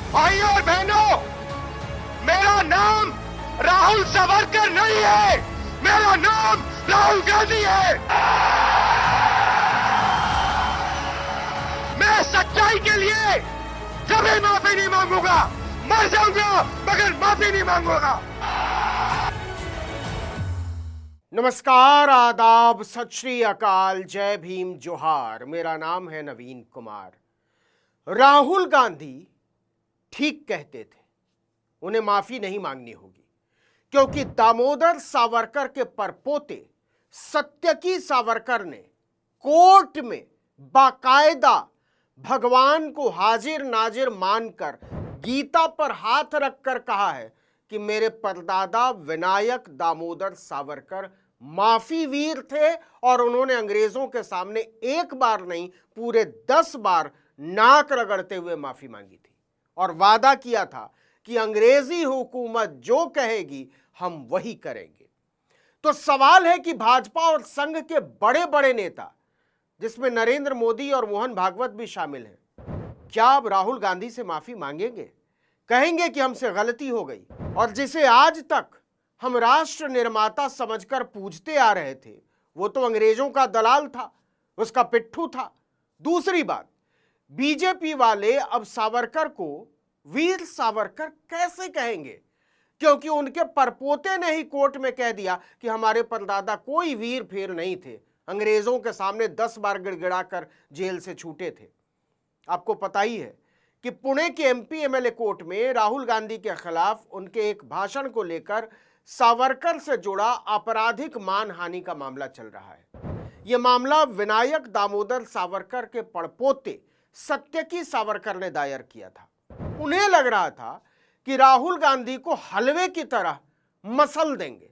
भाइयों और बहनों, मेरा नाम राहुल सावरकर नहीं है, मेरा नाम राहुल गांधी है। मैं सच्चाई के लिए कभी माफी नहीं मांगूंगा, मर जाऊंगा मगर माफी नहीं मांगूंगा। नमस्कार, आदाब, सत श्री अकाल, जय भीम, जोहार। मेरा नाम है नवीन कुमार। राहुल गांधी ठीक कहते थे, उन्हें माफी नहीं मांगनी होगी, क्योंकि दामोदर सावरकर के परपोते सत्यकी सावरकर ने कोर्ट में बाकायदा भगवान को हाजिर नाजिर मानकर गीता पर हाथ रखकर कहा है कि मेरे परदादा विनायक दामोदर सावरकर माफी वीर थे और उन्होंने अंग्रेजों के सामने एक बार नहीं पूरे 10 बार नाक रगड़ते हुए माफी मांगी थी और वादा किया था कि अंग्रेजी हुकूमत जो कहेगी हम वही करेंगे। तो सवाल है कि भाजपा और संघ के बड़े बड़े नेता, जिसमें नरेंद्र मोदी और मोहन भागवत भी शामिल हैं, क्या अब राहुल गांधी से माफी मांगेंगे? कहेंगे कि हमसे गलती हो गई, और जिसे आज तक हम राष्ट्र निर्माता समझकर पूजते आ रहे थे, वो तो अंग्रेजों का दलाल था, उसका पिट्ठू था। दूसरी बात, बीजेपी वाले अब सावरकर को वीर सावरकर कैसे कहेंगे, क्योंकि उनके परपोते ने ही कोर्ट में कह दिया कि हमारे परदादा कोई वीर फेर नहीं थे, अंग्रेजों के सामने 10 बार गिड़गिड़ाकर जेल से छूटे थे। आपको पता ही है कि पुणे के एमपी एमएलए कोर्ट में राहुल गांधी के खिलाफ उनके एक भाषण को लेकर सावरकर से जुड़ा आपराधिक मानहानि का मामला चल रहा है। यह मामला विनायक दामोदर सावरकर के पड़पोते सत्यकी सावरकर ने दायर किया था। उन्हें लग रहा था कि राहुल गांधी को हलवे की तरह मसल देंगे,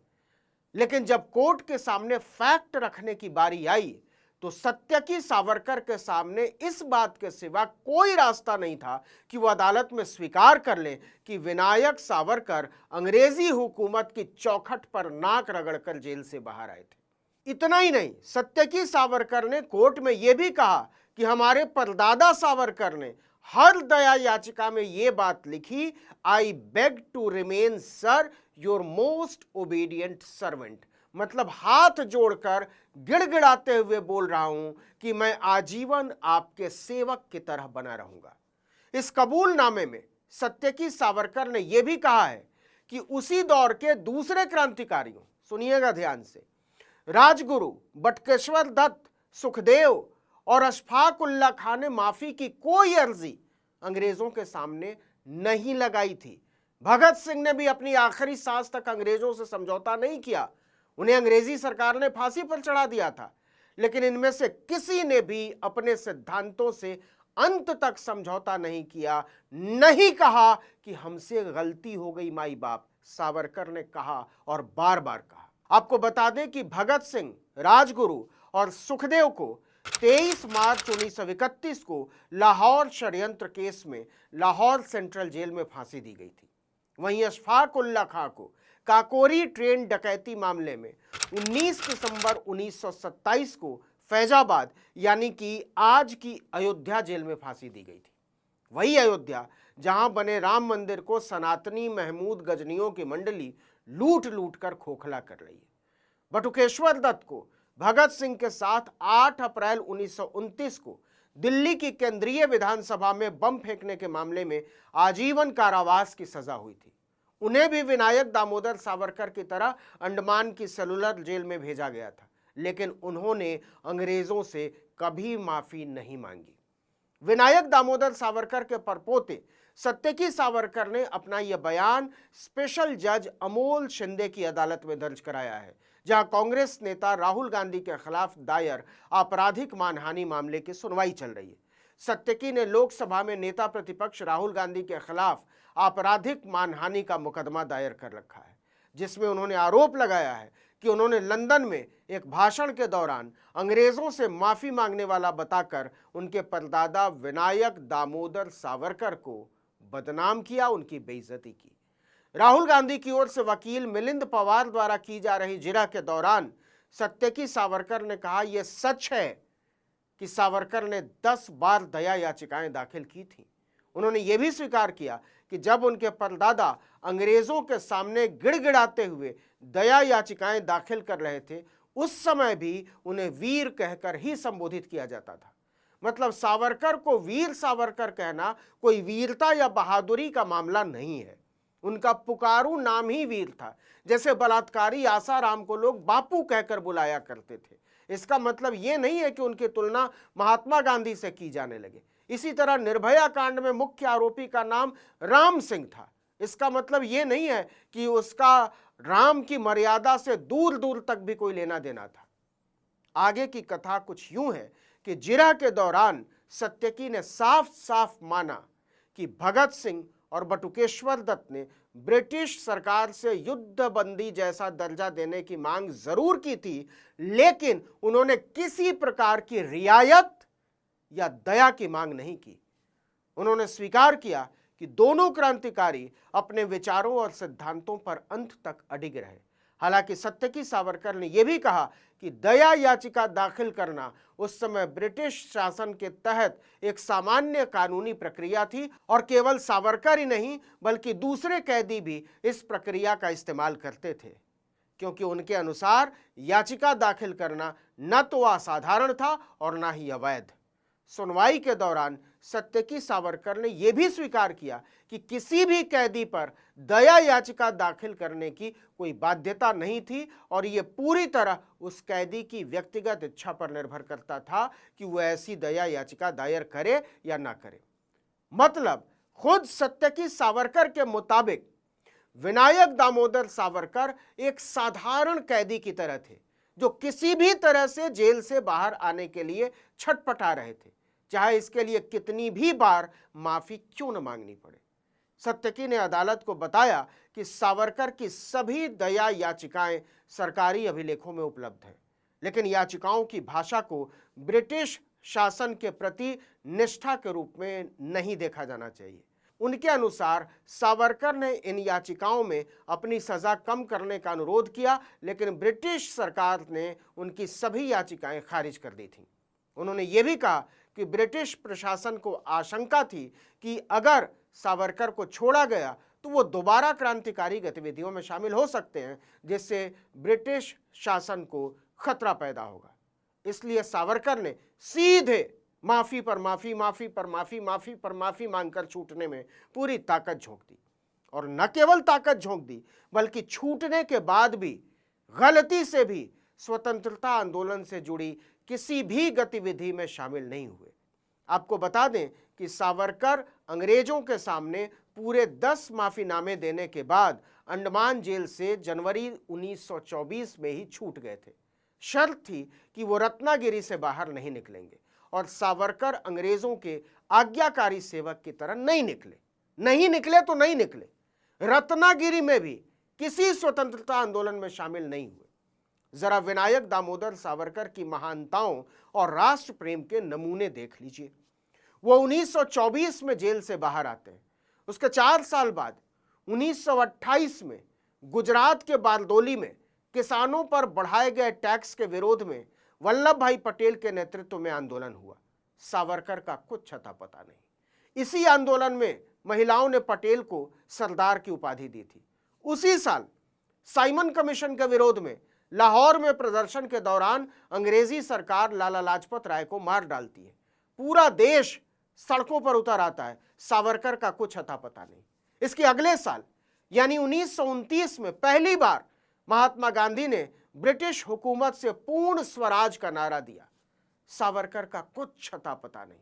लेकिन जब कोर्ट के सामने फैक्ट रखने की बारी आई तो सत्यकी सावरकर के सामने इस बात के सिवा कोई रास्ता नहीं था कि वह अदालत में स्वीकार कर ले कि विनायक सावरकर अंग्रेजी हुकूमत की चौखट पर नाक रगड़कर जेल से बाहर आए थे। इतना ही नहीं, सत्यकी सावरकर ने कोर्ट में यह भी कहा कि हमारे परदादा सावरकर ने हर दया याचिका में यह बात लिखी, I beg to remain sir your most obedient servant, मतलब हाथ जोड़कर गिड़गिड़ाते हुए बोल रहा हूं कि मैं आजीवन आपके सेवक की तरह बना रहूंगा। इस कबूलनामे में सत्यकी सावरकर ने यह भी कहा है कि उसी दौर के दूसरे क्रांतिकारियों, सुनिएगा ध्यान से, राजगुरु बटुकेश्वर दत्त, सुखदेव और अशफाक उल्ला खान ने माफी की कोई अर्जी अंग्रेजों के सामने नहीं लगाई थी। भगत सिंह ने भी अपनी आखिरी सांस तक अंग्रेजों से समझौता नहीं किया, उन्हें अंग्रेजी सरकार ने फांसी पर चढ़ा दिया था, लेकिन इनमें से किसी ने भी अपने सिद्धांतों से अंत तक समझौता नहीं किया। नहीं कहा कि हमसे गलती हो गई माई बाप, सावरकर ने कहा और बार बार कहा। आपको बता दें कि भगत सिंह, राजगुरु और सुखदेव को 23 मार्च 1931 को लाहौर षड्यंत्र केस में लाहौर सेंट्रल जेल में फांसी दी गई थी। वहीं अशफाक उल्ला खां को काकोरी ट्रेन डकैती मामले में 19 दिसंबर 1927 को फैजाबाद यानी कि आज की अयोध्या जेल में फांसी दी गई थी। वही अयोध्या जहां बने राम मंदिर को सनातनी महमूद गजनियों की मंडली लूट लूट कर खोखला कर रही है। बटुकेश्वर दत्त को भगत सिंह के साथ 8 अप्रैल 1929 को दिल्ली की केंद्रीय विधानसभा में बम फेंकने के मामले में आजीवन कारावास की सजा हुई थी। उन्हें भी विनायक दामोदर सावरकर की तरह अंडमान की सेलुलर जेल में भेजा गया था, लेकिन उन्होंने अंग्रेजों से कभी माफी नहीं मांगी। विनायक दामोदर सावरकर के परपोते सत्यकी सावरकर ने अपना यह बयान स्पेशल जज अमोल शिंदे की अदालत में दर्ज कराया है, जहां कांग्रेस नेता राहुल गांधी के खिलाफ दायर आपराधिक मानहानि मामले की सुनवाई चल रही है। सत्यकी ने लोकसभा में नेता प्रतिपक्ष राहुल गांधी के खिलाफ आपराधिक मानहानि का मुकदमा दायर कर रखा है, जिसमें उन्होंने आरोप लगाया है कि उन्होंने लंदन में एक भाषण के दौरान अंग्रेजों से माफी मांगने वाला बताकर उनके परदादा विनायक दामोदर सावरकर को बदनाम किया, उनकी बेइज्जती की। राहुल गांधी की ओर से वकील मिलिंद पवार द्वारा की जा रही जिरह के दौरान सत्यकी सावरकर ने कहा, यह सच है कि सावरकर ने 10 बार दया याचिकाएं दाखिल की थी। उन्होंने ये भी स्वीकार किया कि जब उनके परदादा अंग्रेजों के सामने गिड़गिड़ाते हुए दया याचिकाएं दाखिल कर रहे थे, उस समय भी उन्हें वीर कहकर ही संबोधित किया जाता था। मतलब सावरकर को वीर सावरकर कहना कोई वीरता या बहादुरी का मामला नहीं है, उनका पुकारू नाम ही वीर था। जैसे बलात्कारी आसाराम को लोग बापू कहकर बुलाया करते थे। इसका मतलब ये नहीं है कि उनकी तुलना महात्मा गांधी से की जाने लगे। इसी तरह निर्भया कांड में मुख्य आरोपी का नाम राम सिंह था। इसका मतलब ये नहीं है कि उसका राम की मर्यादा से दूर दूर तक भी कोई लेना देना था। आगे की कथा कुछ यूं है कि जिरह के दौरान सत्यकी ने साफ साफ माना कि भगत सिंह और बटुकेश्वर दत्त ने ब्रिटिश सरकार से युद्धबंदी जैसा दर्जा देने की मांग जरूर की थी, लेकिन उन्होंने किसी प्रकार की रियायत या दया की मांग नहीं की। उन्होंने स्वीकार किया कि दोनों क्रांतिकारी अपने विचारों और सिद्धांतों पर अंत तक अडिग रहे। हालांकि सत्यकी सावरकर ने यह भी कहा कि दया याचिका दाखिल करना उस समय ब्रिटिश शासन के तहत एक सामान्य कानूनी प्रक्रिया थी और केवल सावरकर ही नहीं बल्कि दूसरे कैदी भी इस प्रक्रिया का इस्तेमाल करते थे, क्योंकि उनके अनुसार याचिका दाखिल करना न तो असाधारण था और न ही अवैध। सुनवाई के दौरान सत्यकी सावरकर ने यह भी स्वीकार किया कि किसी भी कैदी पर दया याचिका दाखिल करने की कोई बाध्यता नहीं थी और यह पूरी तरह उस कैदी की व्यक्तिगत इच्छा पर निर्भर करता था कि वह ऐसी दया याचिका दायर करे या ना करे। मतलब खुद सत्यकी सावरकर के मुताबिक विनायक दामोदर सावरकर एक साधारण कैदी की तरह थे, जो किसी भी तरह से जेल से बाहर आने के लिए छटपटा रहे थे, चाहे इसके लिए कितनी भी बार माफी क्यों न मांगनी पड़े। सत्यकी ने अदालत को बताया कि सावरकर की सभी दया याचिकाएं सरकारी अभिलेखों में उपलब्ध हैं, लेकिन याचिकाओं की भाषा को ब्रिटिश शासन के प्रति निष्ठा के रूप में नहीं देखा जाना चाहिए। उनके अनुसार सावरकर ने इन याचिकाओं में अपनी सजा कम करने का अनुरोध किया, लेकिन ब्रिटिश सरकार ने उनकी सभी याचिकाएं खारिज कर दी थीं। उन्होंने ये भी कहा कि ब्रिटिश प्रशासन को आशंका थी कि अगर सावरकर को छोड़ा गया तो वो दोबारा क्रांतिकारी गतिविधियों में शामिल हो सकते हैं, जिससे ब्रिटिश शासन को खतरा पैदा होगा। इसलिए सावरकर ने सीधे माफी पर माफी, माफी पर माफी, माफी पर माफी मांगकर छूटने में पूरी ताकत झोंक दी। और न केवल ताकत झोंक दी बल्कि छूटने के बाद भी गलती से भी स्वतंत्रता आंदोलन से जुड़ी किसी भी गतिविधि में शामिल नहीं हुए। आपको बता दें कि सावरकर अंग्रेजों के सामने पूरे 10 माफीनामे देने के बाद अंडमान जेल से जनवरी 1924 में ही छूट गए थे। शर्त थी कि वो रत्नागिरी से बाहर नहीं निकलेंगे और सावरकर अंग्रेजों के आज्ञाकारी सेवक की तरह नहीं निकले तो नहीं निकले, रत्नागिरी में भी किसी स्वतंत्रता आंदोलन में शामिल नहीं हुए। जरा विनायक दामोदर सावरकर की महानताओं और राष्ट्र प्रेम के नमूने देख लीजिए। वो 1924 में जेल से बाहर आते हैं। उसके 4 साल बाद 1928 में गुजरात के बारदोली में किसानों पर बढ़ाए गए टैक्स के विरोध में वल्लभ भाई पटेल के नेतृत्व में आंदोलन हुआ। सावरकर का कुछ अता पता नहीं। इसी आंदोलन में महिलाओं ने पटेल को सरदार की उपाधि दी थी। उसी साल साइमन कमीशन के विरोध में लाहौर में प्रदर्शन के दौरान अंग्रेजी सरकार लाला लाजपत राय को मार डालती है। पूरा देश सड़कों पर उतर आता है। सावरकर का कुछ अता पता नहीं। इसके अगले साल यानी 1929 में पहली बार महात्मा गांधी ने ब्रिटिश हुकूमत से पूर्ण स्वराज का नारा दिया। सावरकर का कुछ अता पता नहीं।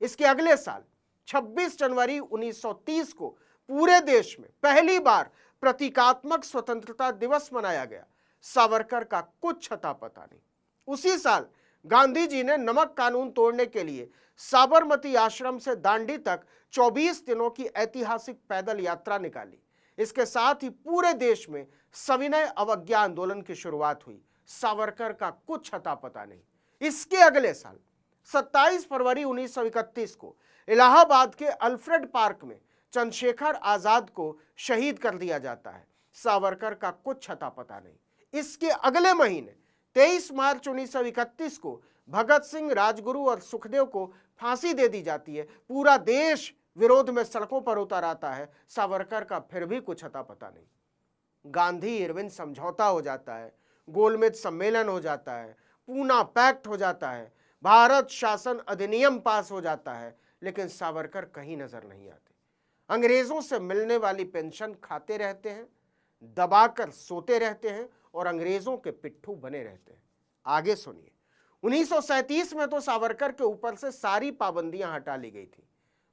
इसके अगले साल 26 जनवरी 1930 को पूरे देश में पहली बार प्रतीकात्मक स्वतंत्रता दिवस मनाया गया। सावरकर का कुछ अता पता नहीं। उसी साल गांधी जी ने नमक कानून तोड़ने के लिए साबरमती आश्रम से दांडी तक 24 दिनों की ऐतिहासिक पैदल यात्रा निकाली। इसके साथ ही पूरे देश में सविनय अवज्ञा आंदोलन की शुरुआत हुई। सावरकर का कुछ अता पता नहीं। इसके अगले साल 27 फरवरी 1931 को इलाहाबाद के अल्फ्रेड पार्क में चंद्रशेखर आजाद को शहीद कर दिया जाता है। सावरकर का कुछ अता पता नहीं। इसके अगले महीने 23 मार्च 1931 को भगत सिंह, राजगुरु और सुखदेव को फांसी दे दी जाती है। पूरा देश विरोध में सड़कों पर उतर आता है, सावरकर का फिर भी कुछ अता पता नहीं। गांधी इरविन समझौता हो जाता है, गोलमेज सम्मेलन हो जाता है, पूना पैक्ट हो जाता है, भारत शासन अधिनियम पास हो जाता है, लेकिन सावरकर कहीं नजर नहीं आते। अंग्रेजों से मिलने वाली पेंशन खाते रहते हैं, दबाकर सोते रहते हैं और अंग्रेजों के पिट्ठू बने रहते हैं। आगे सुनिए। 1937 में तो सावरकर के ऊपर से सारी पाबंदियां हटा ली गई थी,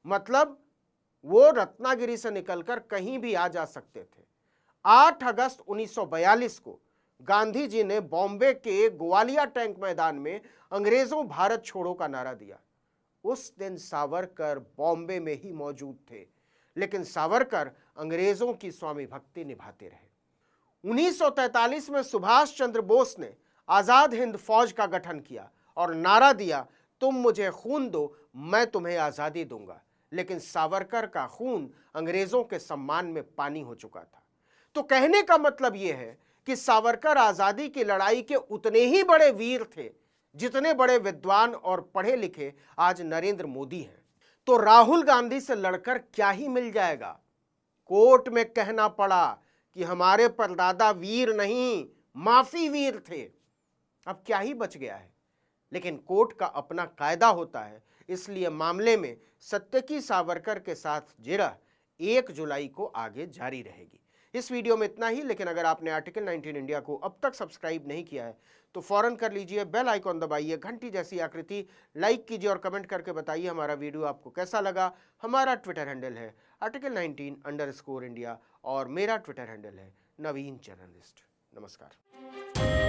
मतलब वो रत्नागिरी से निकलकर कहीं भी आ जा सकते थे। 8 अगस्त 1942 को गांधी जी ने बॉम्बे के ग्वालिया टैंक मैदान में अंग्रेजों भारत छोड़ो का नारा दिया। उस दिन सावरकर बॉम्बे में ही मौजूद थे, लेकिन सावरकर अंग्रेजों की स्वामी भक्ति निभाते रहे। 1943 में सुभाष चंद्र बोस ने आजाद हिंद फौज का गठन किया और नारा दिया, तुम मुझे खून दो, मैं तुम्हें आजादी दूंगा। लेकिन सावरकर का खून अंग्रेजों के सम्मान में पानी हो चुका था। तो कहने का मतलब यह है कि सावरकर आजादी की लड़ाई के उतने ही बड़े वीर थे जितने बड़े विद्वान और पढ़े लिखे आज नरेंद्र मोदी हैं। तो राहुल गांधी से लड़कर क्या ही मिल जाएगा? कोर्ट में कहना पड़ा कि हमारे परदादा वीर नहीं, माफी वीर थे। अब क्या ही बच गया है? लेकिन कोर्ट का अपना कायदा होता है, इसलिए मामले में सत्य की सावरकर के साथ जिरह 1 जुलाई को आगे जारी रहेगी। इस वीडियो में इतना ही, लेकिन अगर आपने आर्टिकल 19 इंडिया को अब तक सब्सक्राइब नहीं किया है तो फौरन कर लीजिए, बेल आइकॉन दबाइए, घंटी जैसी आकृति लाइक कीजिए और कमेंट करके बताइए हमारा वीडियो आपको कैसा लगा। हमारा ट्विटर हैंडल है article19_India और मेरा ट्विटर हैंडल है नवीन जर्नलिस्ट। नमस्कार।